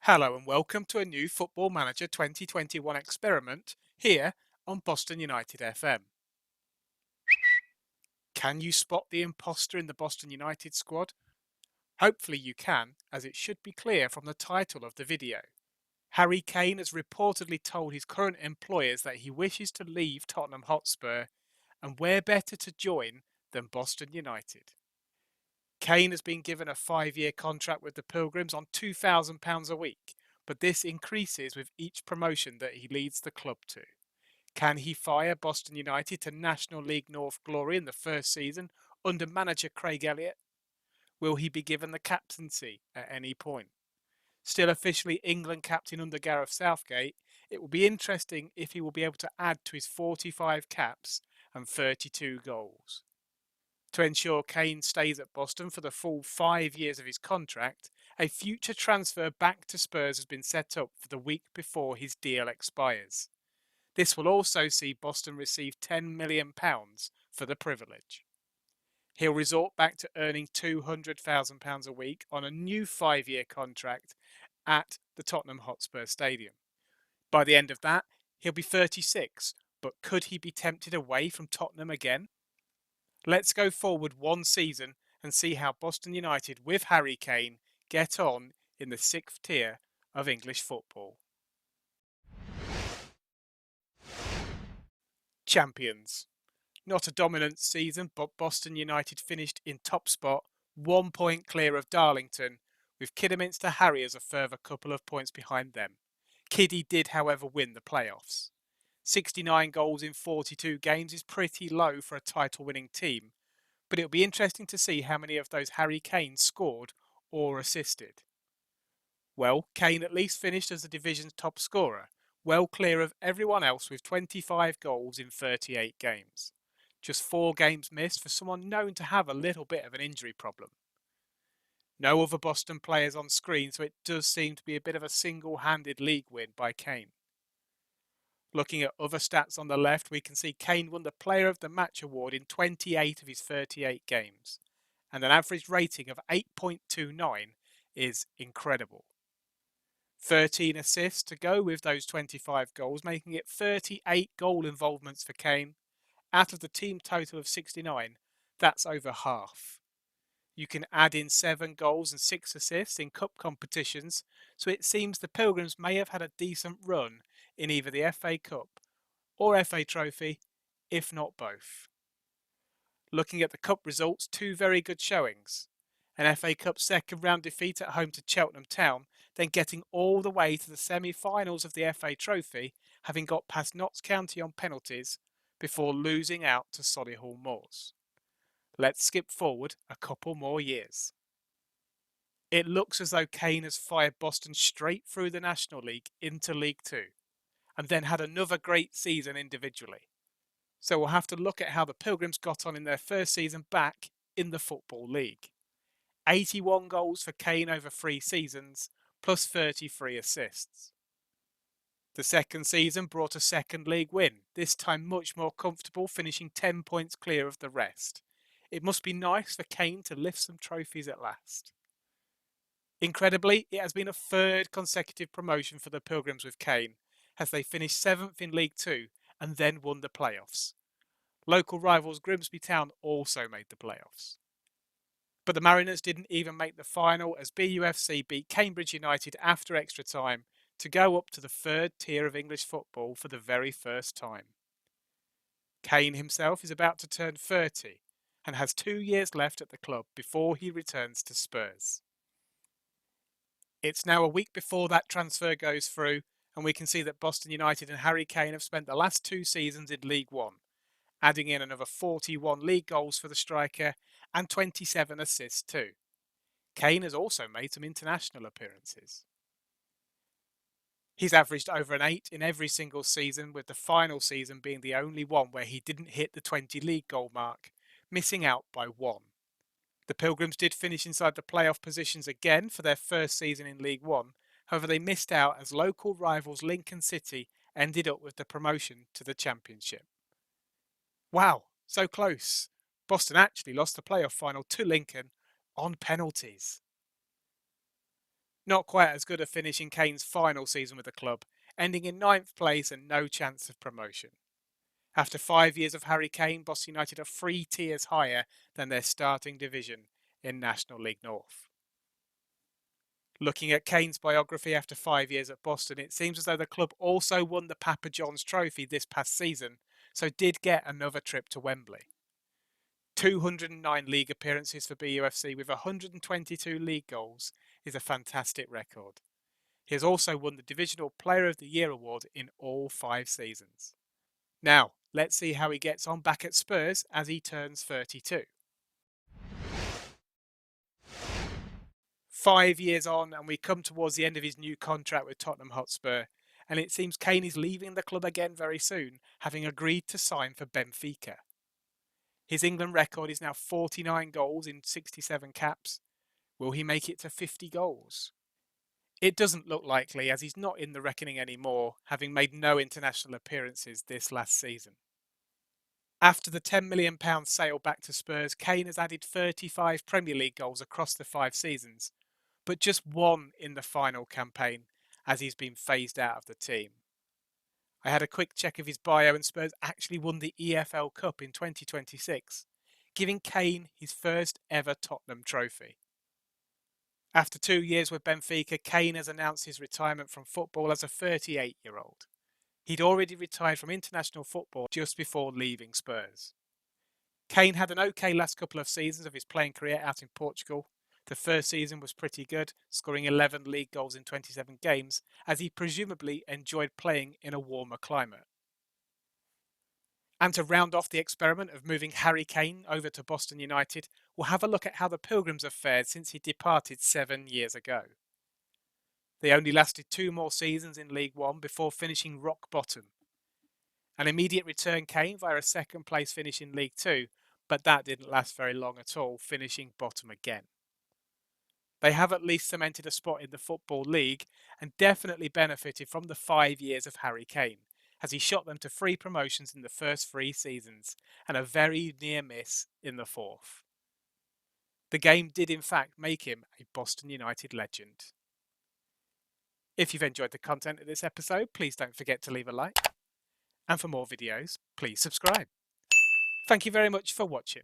Hello and welcome to a new Football Manager 2021 experiment here on Boston United FM. Can you spot the imposter in the Boston United squad? Hopefully you can, as it should be clear from the title of the video. Harry Kane has reportedly told his current employers that he wishes to leave Tottenham Hotspur, and where better to join than Boston United. Kane has been given a 5-year contract with the Pilgrims on £2,000 a week, but this increases with each promotion that he leads the club to. Can he fire Boston United to National League North glory in the first season under manager Craig Elliott? Will he be given the captaincy at any point? Still officially England captain under Gareth Southgate, it will be interesting if he will be able to add to his 45 caps and 32 goals. To ensure Kane stays at Boston for the full 5 years of his contract, a future transfer back to Spurs has been set up for the week before his deal expires. This will also see Boston receive £10 million for the privilege. He'll resort back to earning £200,000 a week on a new 5-year contract at the Tottenham Hotspur Stadium. By the end of that, he'll be 36, but could he be tempted away from Tottenham again? Let's go forward one season and see how Boston United with Harry Kane get on in the 6th tier of English football. Champions. Not a dominant season, but Boston United finished in top spot, 1 point clear of Darlington, with Kidderminster Harriers a further couple of points behind them. Kiddie did, however, win the playoffs. 69 goals in 42 games is pretty low for a title-winning team, but it'll be interesting to see how many of those Harry Kane scored or assisted. Well, Kane at least finished as the division's top scorer, well clear of everyone else with 25 goals in 38 games. Just 4 games missed for someone known to have a little bit of an injury problem. No other Boston players on screen, so it does seem to be a bit of a single-handed league win by Kane. Looking at other stats on the left, we can see Kane won the Player of the Match award in 28 of his 38 games, and an average rating of 8.29 is incredible. 13 assists to go with those 25 goals, making it 38 goal involvements for Kane. Out of the team total of 69, that's over half. You can add in 7 goals and 6 assists in cup competitions, so it seems the Pilgrims may have had a decent run in either the FA Cup or FA Trophy, if not both. Looking at the cup results, 2 very good showings. An FA Cup second round defeat at home to Cheltenham Town, then getting all the way to the semi-finals of the FA Trophy, having got past Notts County on penalties before losing out to Solihull Moors. Let's skip forward a couple more years. It looks as though Kane has fired Boston straight through the National League into League Two, and then had another great season individually. So we'll have to look at how the Pilgrims got on in their first season back in the Football League. 81 goals for Kane over 3 seasons, plus 33 assists. The second season brought a second league win, this time much more comfortable, finishing 10 points clear of the rest. It must be nice for Kane to lift some trophies at last. Incredibly, it has been a 3rd consecutive promotion for the Pilgrims with Kane, as they finished 7th in League Two and then won the playoffs. Local rivals Grimsby Town also made the playoffs. But the Mariners didn't even make the final as BUFC beat Cambridge United after extra time to go up to the 3rd tier of English football for the very first time. Kane himself is about to turn 30 and has 2 years left at the club before he returns to Spurs. It's now a week before that transfer goes through, and we can see that Boston United and Harry Kane have spent the last 2 seasons in League One, adding in another 41 league goals for the striker and 27 assists too. Kane has also made some international appearances. He's averaged over an 8 in every single season, with the final season being the only one where he didn't hit the 20 league goal mark, missing out by 1. The Pilgrims did finish inside the playoff positions again for their first season in League One, however they missed out as local rivals Lincoln City ended up with the promotion to the Championship. Wow, so close. Boston actually lost the playoff final to Lincoln on penalties. Not quite as good a finish in Kane's final season with the club, ending in 9th place and no chance of promotion. After 5 years of Harry Kane, Boston United are 3 tiers higher than their starting division in National League North. Looking at Kane's biography after 5 years at Boston, it seems as though the club also won the Papa John's Trophy this past season, so did get another trip to Wembley. 209 league appearances for BUFC with 122 league goals is a fantastic record. He has also won the Divisional Player of the Year award in all 5 seasons. Now, let's see how he gets on back at Spurs as he turns 32. 5 years on, and we come towards the end of his new contract with Tottenham Hotspur, and it seems Kane is leaving the club again very soon, having agreed to sign for Benfica. His England record is now 49 goals in 67 caps. Will he make it to 50 goals? It doesn't look likely, as he's not in the reckoning anymore, having made no international appearances this last season. After the £10 million sale back to Spurs, Kane has added 35 Premier League goals across the 5 seasons, but just 1 in the final campaign, as he's been phased out of the team. I had a quick check of his bio, and Spurs actually won the EFL Cup in 2026, giving Kane his first ever Tottenham trophy. After 2 years with Benfica, Kane has announced his retirement from football as a 38-year-old. He'd already retired from international football just before leaving Spurs. Kane had an okay last couple of seasons of his playing career out in Portugal. The first season was pretty good, scoring 11 league goals in 27 games, as he presumably enjoyed playing in a warmer climate. And to round off the experiment of moving Harry Kane over to Boston United, we'll have a look at how the Pilgrims have fared since he departed 7 years ago. They only lasted 2 more seasons in League One before finishing rock bottom. An immediate return came via a second place finish in League Two, but that didn't last very long at all, finishing bottom again. They have at least cemented a spot in the Football League and definitely benefited from the 5 years of Harry Kane, as he shot them to 3 promotions in the first 3 seasons and a very near miss in the 4th. The game did in fact make him a Boston United legend. If you've enjoyed the content of this episode, please don't forget to leave a like. And for more videos, please subscribe. Thank you very much for watching.